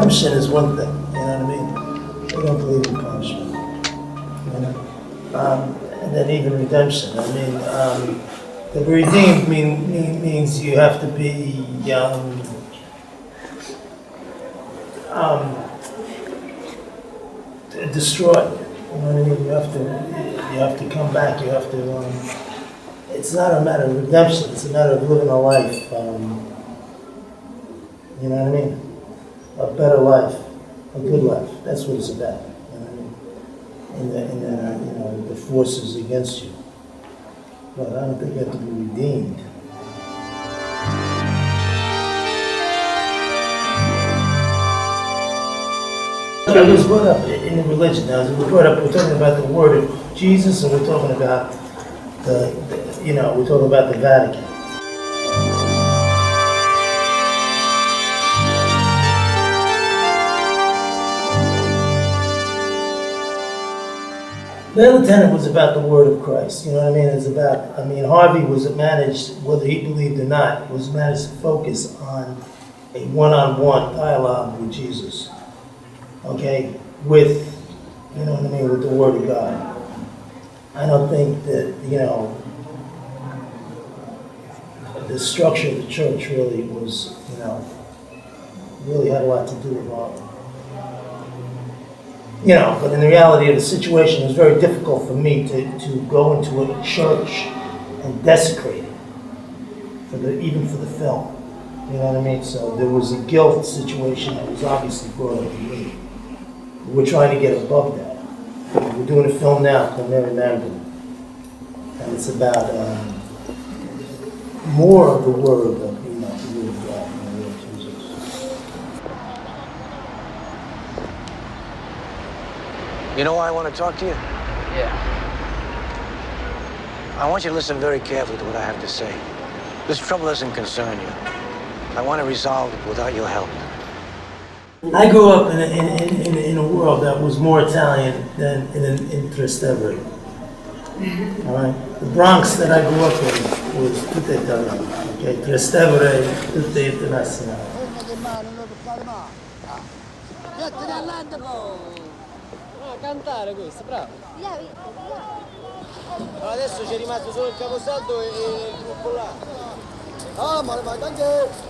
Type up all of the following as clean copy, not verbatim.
redemption is one thing, you know what I mean? We don't believe in punishment, you know? And then even redemption, I mean, the redeemed means you have to be destroyed. You know what I mean? You have to come back. You have to. It's not a matter of redemption. It's a matter of living a life. You know what I mean? A better life, a good life. That's what it's about. You know what I mean? In the forces against you. But I don't think you have to be redeemed. I was brought up in the religion. Now, we're talking about the word of Jesus, and we're talking about we're talking about the Vatican. The other tenet was about the word of Christ. You know what I mean? It's about, Harvey was managed, whether he believed or not, was managed to focus on a one-on-one dialogue with Jesus. Okay? With, you know what I mean, with the word of God. I don't think that, the structure of the church really was, really had a lot to do with Harvey. But in the reality of the situation, it was very difficult for me to go into a church and desecrate it, even for the film. You know what I mean? So there was a guilt situation that was obviously brought up to me. We're trying to get above that. We're doing a film now called Mary Magdalene. And it's about more of the word of, the word of God and the word of Jesus. You know why I want to talk to you? Yeah. I want you to listen very carefully to what I have to say. This trouble doesn't concern you. I want to resolve it without your help. I grew up in a world that was more Italian than in Trastevere. All right? The Bronx that I grew up in was tutta Italiano. Okay? Trastevere, tutta internazionale. Cantare questo, bravo. Adesso c'è rimasto solo il caposaldo e il gruppo là. Ah, ma vai anche!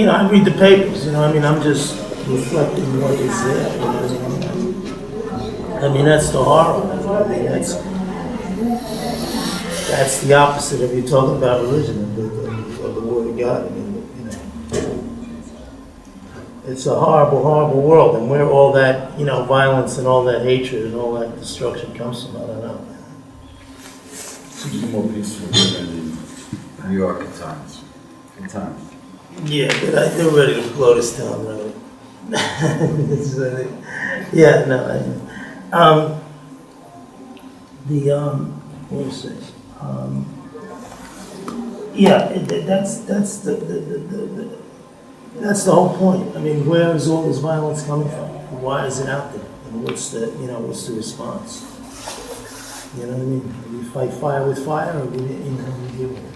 I read the papers, I'm just reflecting what is there. You know what I mean? That's the horror. That's the opposite of you talking about religion, of the word of God. It's a horrible, horrible world, and where all that, violence and all that hatred and all that destruction comes from, I don't know. Seems more peaceful than in New York at times. Yeah, but they're ready to blow this town, really. Yeah, no. What was it? That's the whole point. I mean, where is all this violence coming from? Why is it out there? And what's the response? You know what I mean? Do we fight fire with fire, or do we deal with it?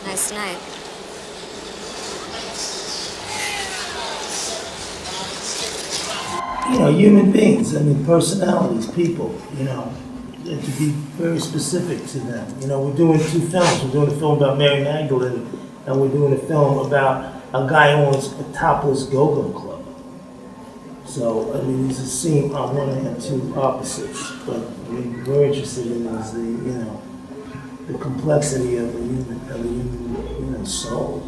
Nice night. Human beings, personalities, people, to be very specific to them. We're doing two films. We're doing a film about Mary Magdalene and we're doing a film about a guy who owns a topless go-go club. So, I mean, there's a scene on one hand, two opposites, but what we're interested in is the complexity of the human soul.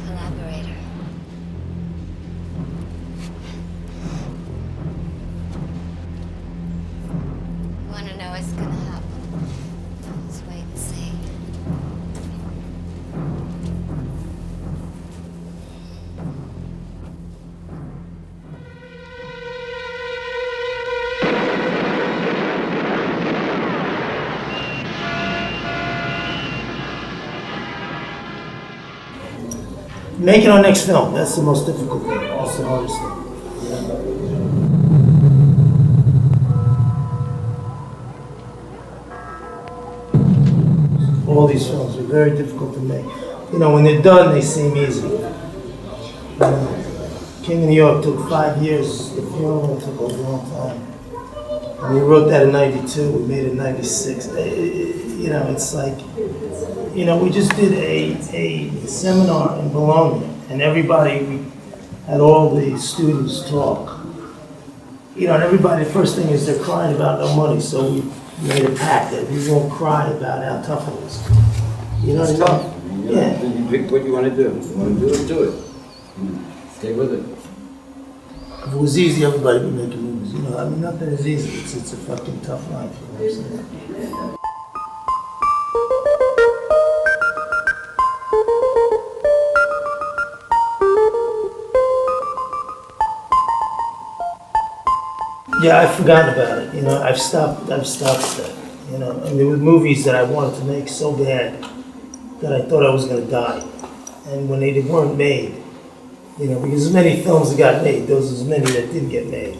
Collaborator. Want to know what's gonna happen? Let's wait and see. Making our next film, that's the most difficult thing, that's the hardest thing. All these films are very difficult to make. You know, when they're done, they seem easy. King of New York took 5 years, The Funeral took a long time. And we wrote that in '92, we made it in '96. You know, it's like, you know, we just did a seminar in Bologna, and we had all the students talk. You know, and everybody, the first thing is they're crying about no money, so we made a pact that we won't cry about how tough it is. You know what I mean? Yeah. You pick what you want to do. You want to do it, do it. Stay with it. If it was easy, everybody would be making movies. You know, I mean, nothing is easy. It's a fucking tough life. You know what I'm saying? Yeah, I've forgotten about it. You know, I've stopped that. You know, and there were movies that I wanted to make so bad that I thought I was going to die. And when they weren't made, you know, because as many films that got made, there was as many that didn't get made.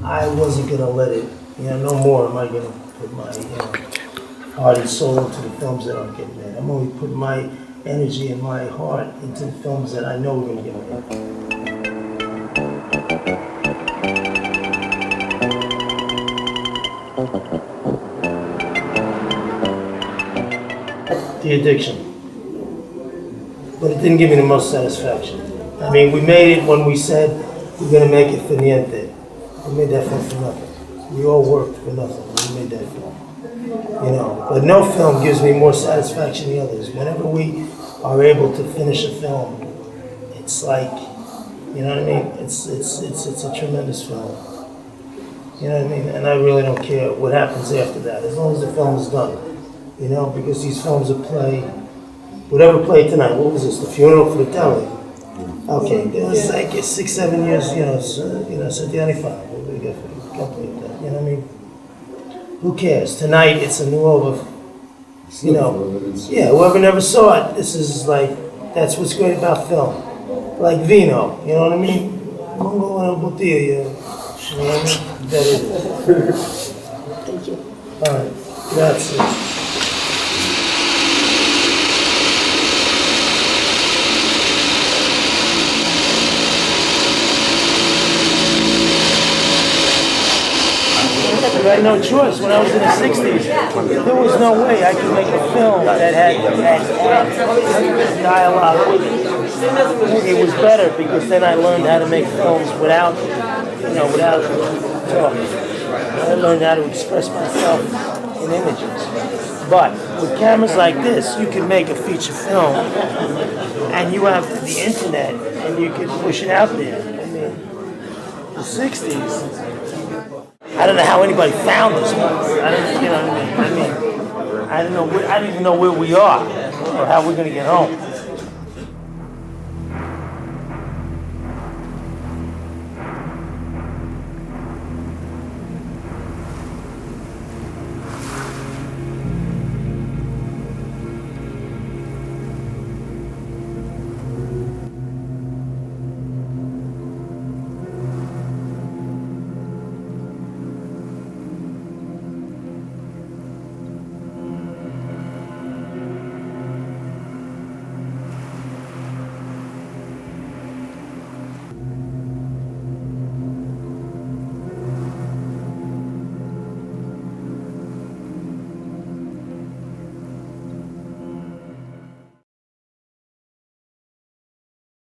I wasn't going to let it, you know, no more am I going to put my heart and soul into the films that aren't getting made. I'm only putting my energy and my heart into the films that I know are going to get made. The addiction. But it didn't give me the most satisfaction. I mean, we made it when we said we're going to make it for niente. We made that film for nothing. We all worked for nothing. We made that film. You know, but no film gives me more satisfaction than the others. Whenever we are able to finish a film, it's like, you know what I mean? It's a tremendous film. You know what I mean? And I really don't care what happens after that, as long as the film is done. You know, because these films are played, whatever played tonight, what was this, The Funeral for the Telly? Okay, it was like 6, 7 years, so 95, what do we get for the company with that, you know what I mean? Who cares? Tonight, it's a new over, you know, yeah, whoever never saw it, this is like, that's what's great about film. Like vino, you know what I mean? Mungo and bottiglia, you know what I mean? That is. Thank you. All right, that's it. I had no choice. When I was in the 60s, there was no way I could make a film that had dialogue with it. It was better because then I learned how to make films without talking. I learned how to express myself in images. But with cameras like this, you can make a feature film, and you have the internet, and you can push it out there. I mean, the 60s. I don't know how anybody found this movie. I don't, you know what I mean? I don't know. I don't even know where we are or how we're going to get home.